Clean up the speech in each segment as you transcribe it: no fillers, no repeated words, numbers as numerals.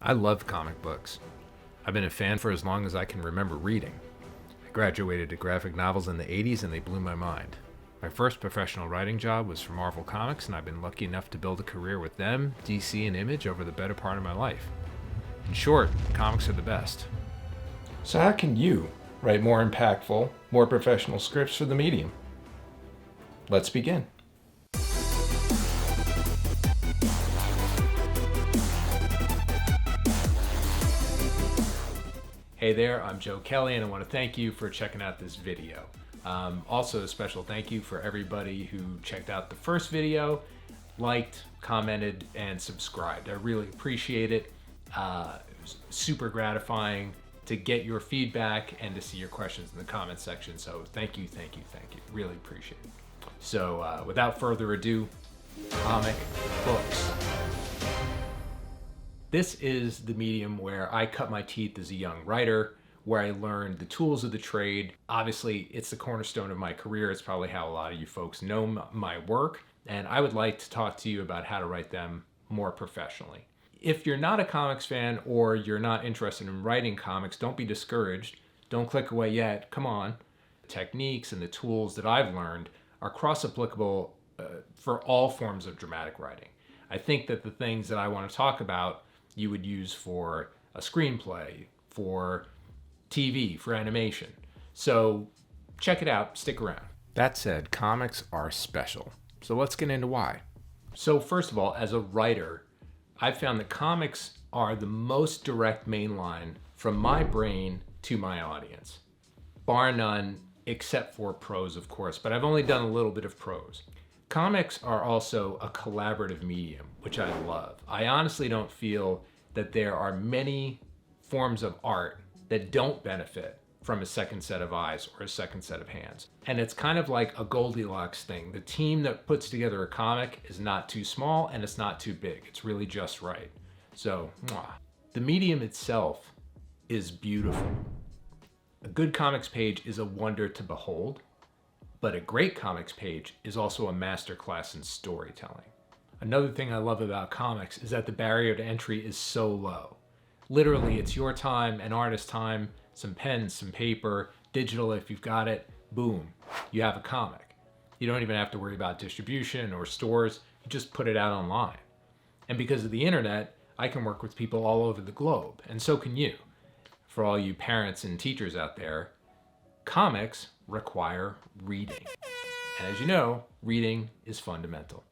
I love comic books. I've been a fan for as long as I can remember reading. I graduated to graphic novels in the 80s and they blew my mind. My first professional writing job was for Marvel Comics, and I've been lucky enough to build a career with them, DC, and Image over the better part of my life. In short, comics are the best. So how can you write more impactful, more professional scripts for the medium? Let's begin. Hey there, I'm Joe Kelly, and I want to thank you for checking out this video. Also, a special thank you for everybody who checked out the first video, liked, commented, and subscribed. I really appreciate it. It was super gratifying to get your feedback and to see your questions in the comment section. So thank you. Really appreciate it. So without further ado, comic books. This is the medium where I cut my teeth as a young writer, where I learned the tools of the trade. Obviously, it's the cornerstone of my career. It's probably how a lot of you folks know my work, and I would like to talk to you about how to write them more professionally. If you're not a comics fan or you're not interested in writing comics, don't be discouraged. Don't click away yet. Come on. The techniques and the tools that I've learned are cross-applicable for all forms of dramatic writing. I think that the things that I want to talk about you would use for a screenplay, for TV, for animation. So check it out, stick around. That said, comics are special. So let's get into why. So first of all, as a writer, I've found that comics are the most direct main line from my brain to my audience. Bar none, except for prose, of course, but I've only done a little bit of prose. Comics are also a collaborative medium, which I love. I honestly don't feel that there are many forms of art that don't benefit from a second set of eyes or a second set of hands. And it's kind of like a Goldilocks thing. The team that puts together a comic is not too small and it's not too big. It's really just right. So, the medium itself is beautiful. A good comics page is a wonder to behold. But a great comics page is also a masterclass in storytelling. Another thing I love about comics is that the barrier to entry is so low. Literally, it's your time, an artist's time, some pens, some paper, digital if you've got it, boom, you have a comic. You don't even have to worry about distribution or stores, you just put it out online. And because of the internet, I can work with people all over the globe, and so can you. For all you parents and teachers out there, comics require reading. And as you know, reading is fundamental.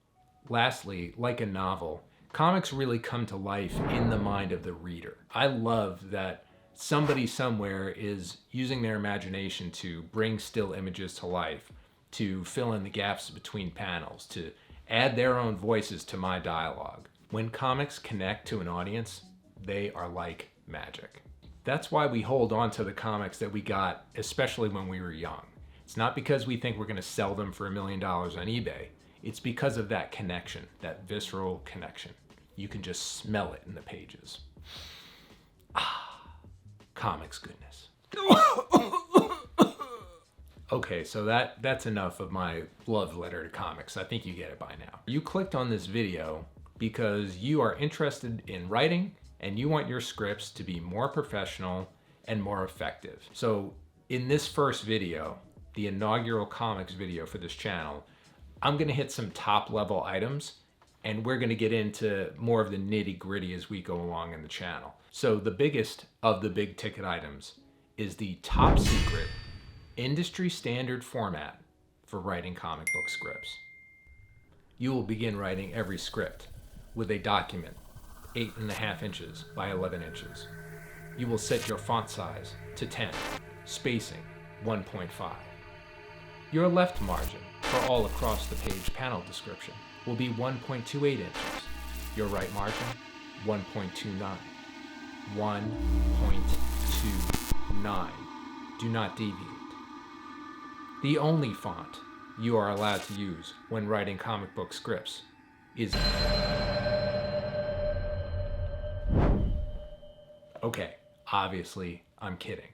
Lastly, like a novel, comics really come to life in the mind of the reader. I love that somebody somewhere is using their imagination to bring still images to life, to fill in the gaps between panels, to add their own voices to my dialogue. When comics connect to an audience, they are like magic. That's why we hold on to the comics that we got, especially when we were young. It's not because we think we're going to sell them for $1 million on eBay. It's because of that connection, that visceral connection. You can just smell it in the pages. Comics goodness. Okay, so that's enough of my love letter to comics. I think you get it by now. You clicked on this video because you are interested in writing and you want your scripts to be more professional and more effective. So in this first video, the inaugural comics video for this channel, I'm gonna hit some top level items and we're gonna get into more of the nitty gritty as we go along in the channel. So the biggest of the big ticket items is the top secret industry standard format for writing comic book scripts. You will begin writing every script with a document 8.5 inches by 11 inches. You will set your font size to 10, spacing 1.5. Your left margin for all across the page panel description will be 1.28 inches. Your right margin, 1.29. 1.29. Do not deviate. The only font you are allowed to use when writing comic book scripts is Okay, obviously, I'm kidding.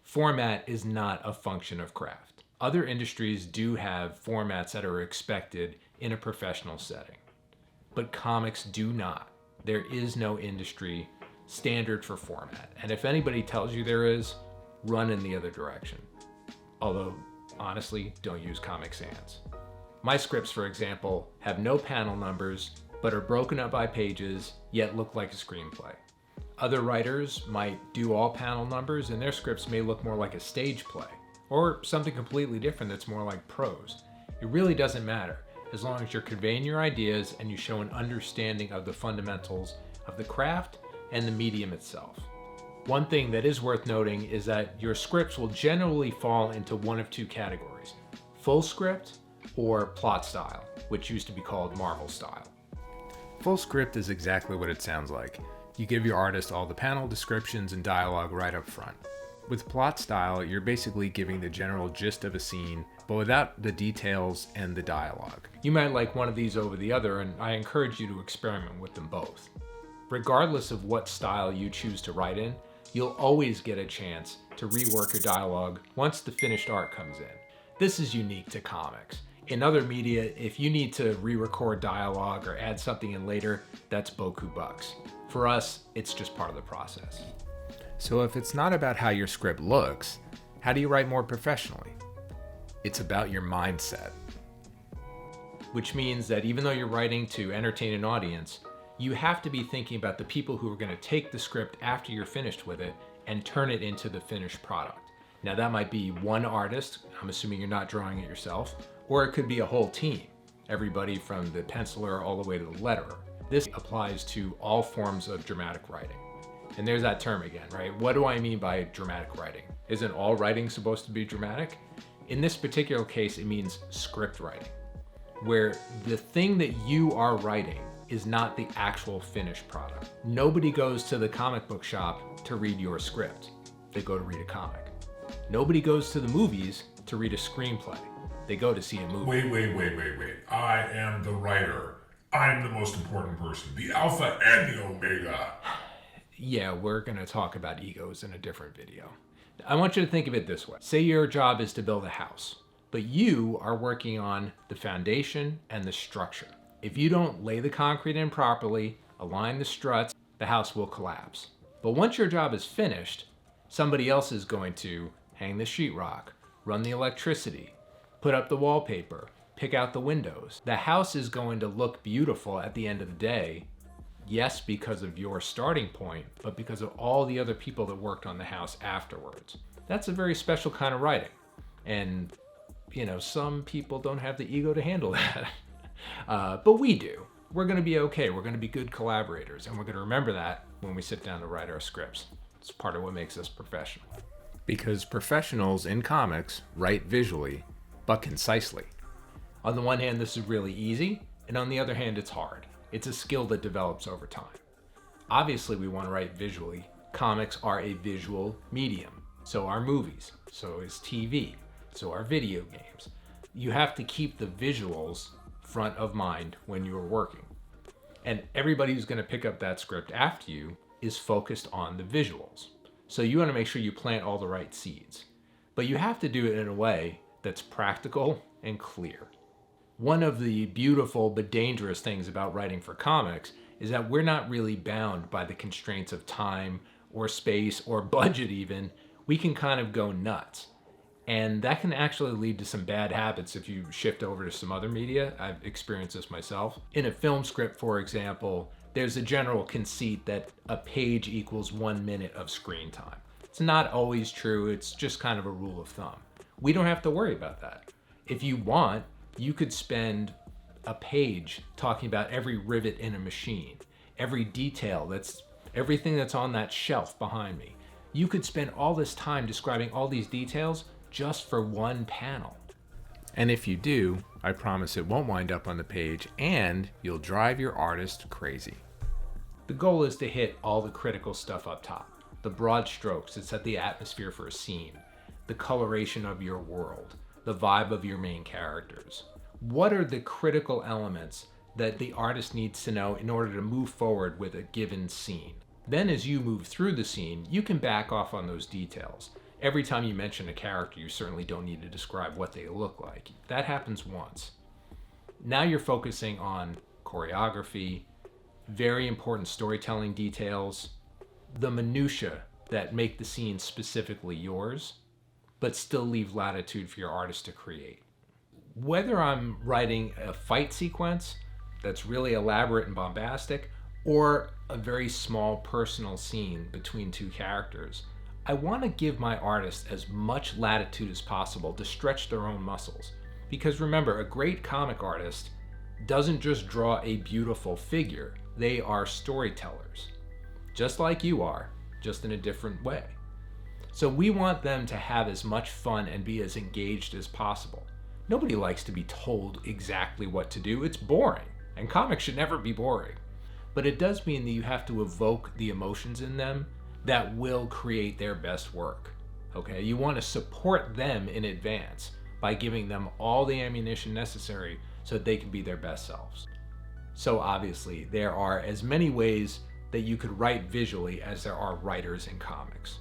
Format is not a function of craft. Other industries do have formats that are expected in a professional setting, but comics do not. There is no industry standard for format. And if anybody tells you there is, run in the other direction. Although, honestly, don't use Comic Sans. My scripts, for example, have no panel numbers, but are broken up by pages, yet look like a screenplay. Other writers might do all panel numbers, and their scripts may look more like a stage play, or something completely different that's more like prose. It really doesn't matter, as long as you're conveying your ideas and you show an understanding of the fundamentals of the craft and the medium itself. One thing that is worth noting is that your scripts will generally fall into one of two categories: full script or plot style, which used to be called Marvel style. Full script is exactly what it sounds like. You give your artist all the panel descriptions and dialogue right up front. With plot style, you're basically giving the general gist of a scene, but without the details and the dialogue. You might like one of these over the other, and I encourage you to experiment with them both. Regardless of what style you choose to write in, you'll always get a chance to rework your dialogue once the finished art comes in. This is unique to comics. In other media, if you need to re-record dialogue or add something in later, that's Boku bucks. For us, it's just part of the process. So if it's not about how your script looks, how do you write more professionally? It's about your mindset. Which means that even though you're writing to entertain an audience, you have to be thinking about the people who are going to take the script after you're finished with it and turn it into the finished product. Now that might be one artist, I'm assuming you're not drawing it yourself, or it could be a whole team, everybody from the penciler all the way to the letterer. This applies to all forms of dramatic writing. And there's that term again, right? What do I mean by dramatic writing? Isn't all writing supposed to be dramatic? In this particular case, it means script writing, where the thing that you are writing is not the actual finished product. Nobody goes to the comic book shop to read your script. They go to read a comic. Nobody goes to the movies to read a screenplay. They go to see a movie. Wait. I am the writer. I'm the most important person. The alpha and the omega. Yeah, we're gonna talk about egos in a different video. I want you to think of it this way. Say your job is to build a house, but you are working on the foundation and the structure. If you don't lay the concrete in properly, align the struts, the house will collapse. But once your job is finished, somebody else is going to hang the sheetrock, run the electricity, put up the wallpaper, pick out the windows. The house is going to look beautiful at the end of the day, yes, because of your starting point, but because of all the other people that worked on the house afterwards. That's a very special kind of writing. And, some people don't have the ego to handle that. But we do. We're going to be okay. We're going to be good collaborators, and we're going to remember that when we sit down to write our scripts. It's part of what makes us professional. Because professionals in comics write visually, but concisely. On the one hand, this is really easy, and on the other hand, it's hard. It's a skill that develops over time. Obviously, we want to write visually. Comics are a visual medium. So are movies. So is TV. So are video games. You have to keep the visuals front of mind when you're working. And everybody who's going to pick up that script after you is focused on the visuals. So you want to make sure you plant all the right seeds. But you have to do it in a way that's practical and clear. One of the beautiful but dangerous things about writing for comics is that we're not really bound by the constraints of time or space or budget even. We can kind of go nuts. And that can actually lead to some bad habits if you shift over to some other media. I've experienced this myself. In a film script, for example, there's a general conceit that a page equals 1 minute of screen time. It's not always true. It's just kind of a rule of thumb. We don't have to worry about that. If you want, you could spend a page talking about every rivet in a machine, every detail, everything that's on that shelf behind me. You could spend all this time describing all these details just for one panel. And if you do, I promise it won't wind up on the page and you'll drive your artist crazy. The goal is to hit all the critical stuff up top. The broad strokes that set the atmosphere for a scene, the coloration of your world, the vibe of your main characters. What are the critical elements that the artist needs to know in order to move forward with a given scene? Then as you move through the scene, you can back off on those details. Every time you mention a character, you certainly don't need to describe what they look like. That happens once. Now you're focusing on choreography, very important storytelling details, the minutia that make the scene specifically yours, but still leave latitude for your artist to create. Whether I'm writing a fight sequence that's really elaborate and bombastic, or a very small personal scene between two characters, I want to give my artist as much latitude as possible to stretch their own muscles. Because remember, a great comic artist doesn't just draw a beautiful figure, they are storytellers. Just like you are, just in a different way. So we want them to have as much fun and be as engaged as possible. Nobody likes to be told exactly what to do. It's boring, and comics should never be boring. But it does mean that you have to evoke the emotions in them that will create their best work. Okay? You want to support them in advance by giving them all the ammunition necessary so that they can be their best selves. So obviously, there are as many ways that you could write visually as there are writers in comics.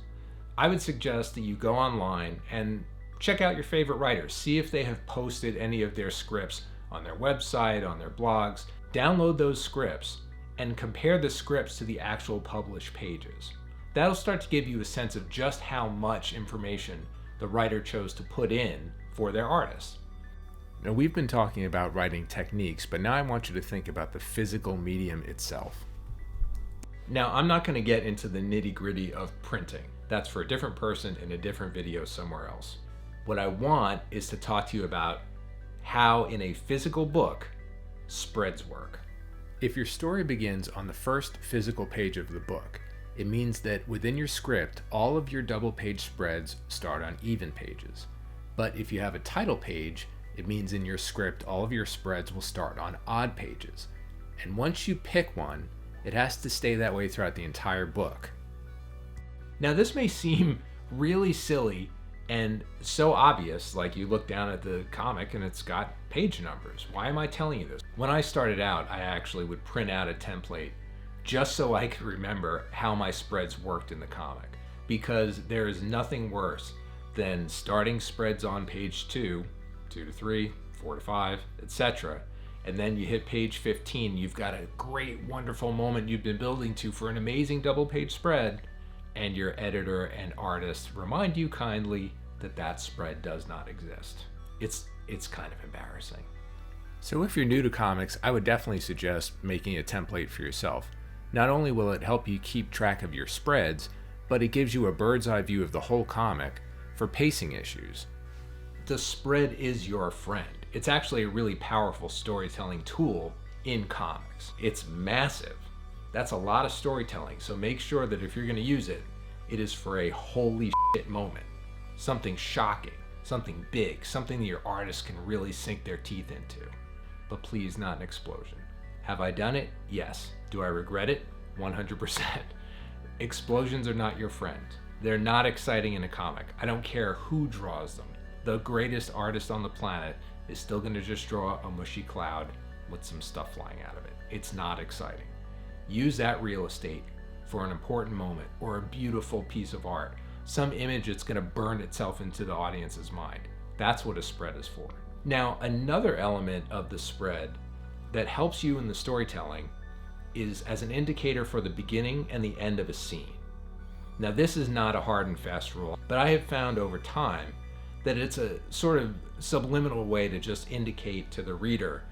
I would suggest that you go online and check out your favorite writers. See if they have posted any of their scripts on their website, on their blogs. Download those scripts and compare the scripts to the actual published pages. That'll start to give you a sense of just how much information the writer chose to put in for their artist. Now, we've been talking about writing techniques, but now I want you to think about the physical medium itself. Now, I'm not going to get into the nitty-gritty of printing. That's for a different person in a different video somewhere else. What I want is to talk to you about how, in a physical book, spreads work. If your story begins on the first physical page of the book, it means that within your script, all of your double-page spreads start on even pages. But if you have a title page, it means in your script, all of your spreads will start on odd pages. And once you pick one, it has to stay that way throughout the entire book. Now, this may seem really silly and so obvious, like you look down at the comic and it's got page numbers. Why am I telling you this? When I started out, I actually would print out a template just so I could remember how my spreads worked in the comic. Because there is nothing worse than starting spreads on page 2, 2 to 3, 4 to 5, etc. And then you hit page 15, you've got a great, wonderful moment you've been building to for an amazing double-page spread, and your editor and artist remind you kindly that that spread does not exist. It's kind of embarrassing. So if you're new to comics, I would definitely suggest making a template for yourself. Not only will it help you keep track of your spreads, but it gives you a bird's eye view of the whole comic for pacing issues. The spread is your friend. It's actually a really powerful storytelling tool in comics. It's massive. That's a lot of storytelling, so make sure that if you're going to use it, it is for a holy shit moment. Something shocking, something big, something that your artist can really sink their teeth into. But please, not an explosion. Have I done it? Yes. Do I regret it? 100%. Explosions are not your friend. They're not exciting in a comic. I don't care who draws them. The greatest artist on the planet is still going to just draw a mushy cloud with some stuff flying out of it. It's not exciting. Use that real estate for an important moment or a beautiful piece of art, some image that's going to burn itself into the audience's mind. That's what a spread is for. Now, another element of the spread that helps you in the storytelling is as an indicator for the beginning and the end of a scene. Now, this is not a hard and fast rule, but I have found over time that it's a sort of subliminal way to just indicate to the reader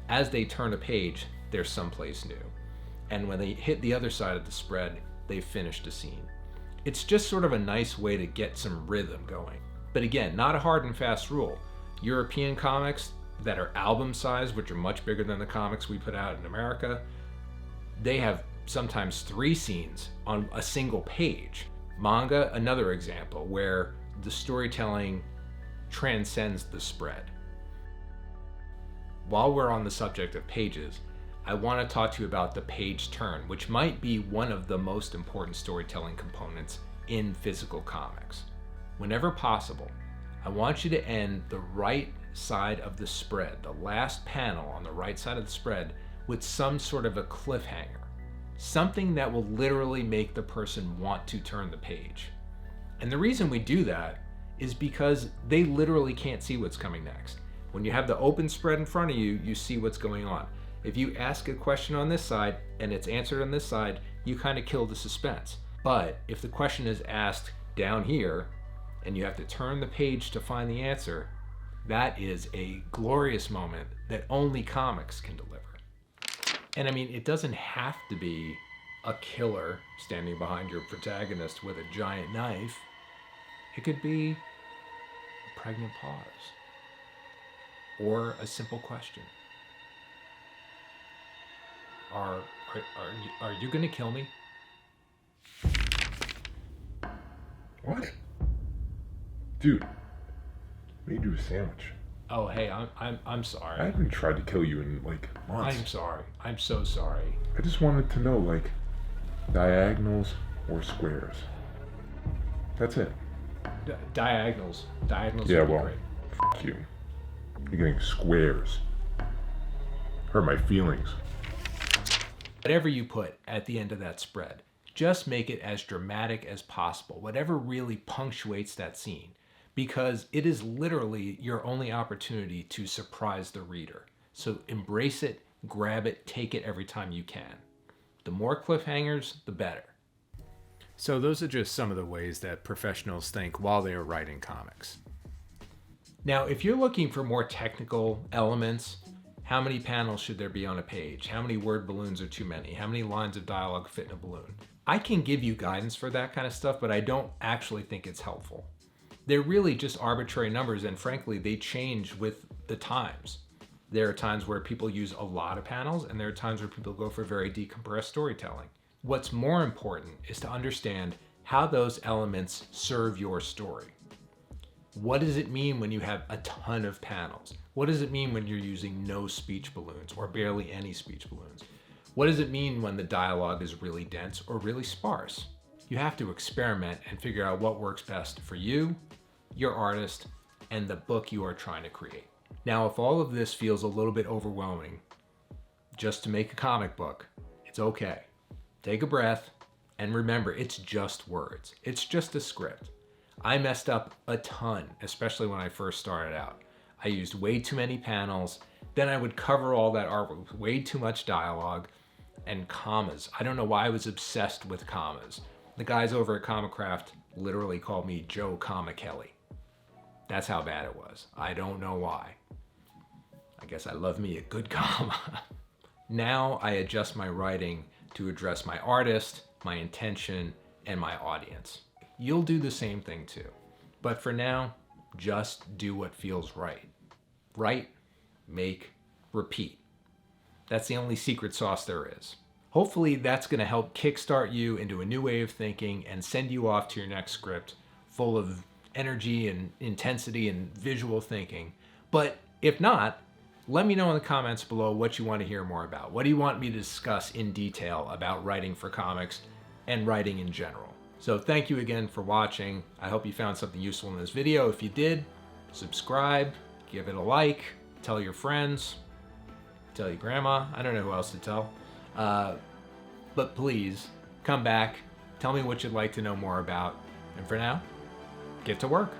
as they turn a page, they're someplace new. And when they hit the other side of the spread, they've finished a scene. It's just sort of a nice way to get some rhythm going. But again, not a hard and fast rule. European comics that are album size, which are much bigger than the comics we put out in America, they have sometimes 3 scenes on a single page. Manga, another example, where the storytelling transcends the spread. While we're on the subject of pages, I want to talk to you about the page turn, which might be one of the most important storytelling components in physical comics. Whenever possible, I want you to end the right side of the spread, the last panel on the right side of the spread, with some sort of a cliffhanger. Something that will literally make the person want to turn the page. And the reason we do that is because they literally can't see what's coming next. When you have the open spread in front of you, you see what's going on. If you ask a question on this side and it's answered on this side, you kind of kill the suspense. But if the question is asked down here and you have to turn the page to find the answer, that is a glorious moment that only comics can deliver. And I mean, it doesn't have to be a killer standing behind your protagonist with a giant knife. It could be a pregnant pause or a simple question. Are you gonna kill me? What? Dude, made you a sandwich. Oh, hey, I'm sorry. I haven't tried to kill you in like months. I'm sorry. I'm so sorry. I just wanted to know, like, diagonals or squares. That's it. Diagonals. Diagonals Yeah, would be well, great. f you. You're getting squares. Hurt my feelings. Whatever you put at the end of that spread, just make it as dramatic as possible. Whatever really punctuates that scene. Because it is literally your only opportunity to surprise the reader. So embrace it, grab it, take it every time you can. The more cliffhangers, the better. So those are just some of the ways that professionals think while they are writing comics. Now, if you're looking for more technical elements, how many panels should there be on a page? How many word balloons are too many? How many lines of dialogue fit in a balloon? I can give you guidance for that kind of stuff, but I don't actually think it's helpful. They're really just arbitrary numbers, and frankly, they change with the times. There are times where people use a lot of panels, and there are times where people go for very decompressed storytelling. What's more important is to understand how those elements serve your story. What does it mean when you have a ton of panels? What does it mean when you're using no speech balloons or barely any speech balloons? What does it mean when the dialogue is really dense or really sparse? You have to experiment and figure out what works best for you, your artist, and the book you are trying to create. Now, if all of this feels a little bit overwhelming, just to make a comic book, it's okay. Take a breath, and remember, it's just words. It's just a script. I messed up a ton, especially when I first started out. I used way too many panels, then I would cover all that art with way too much dialogue and commas. I don't know why I was obsessed with commas. The guys over at Comicraft literally called me Joe Comma Kelly. That's how bad it was. I don't know why. I guess I love me a good comma. Now I adjust my writing to address my artist, my intention, and my audience. You'll do the same thing too. But for now, just do what feels right. Write, make, repeat. That's the only secret sauce there is. Hopefully that's going to help kickstart you into a new way of thinking and send you off to your next script full of energy and intensity and visual thinking. But if not, let me know in the comments below what you want to hear more about. What do you want me to discuss in detail about writing for comics and writing in general? So thank you again for watching. I hope you found something useful in this video. If you did, subscribe, give it a like, tell your friends, tell your grandma. I don't know who else to tell. But please, come back, tell me what you'd like to know more about. And for now, get to work.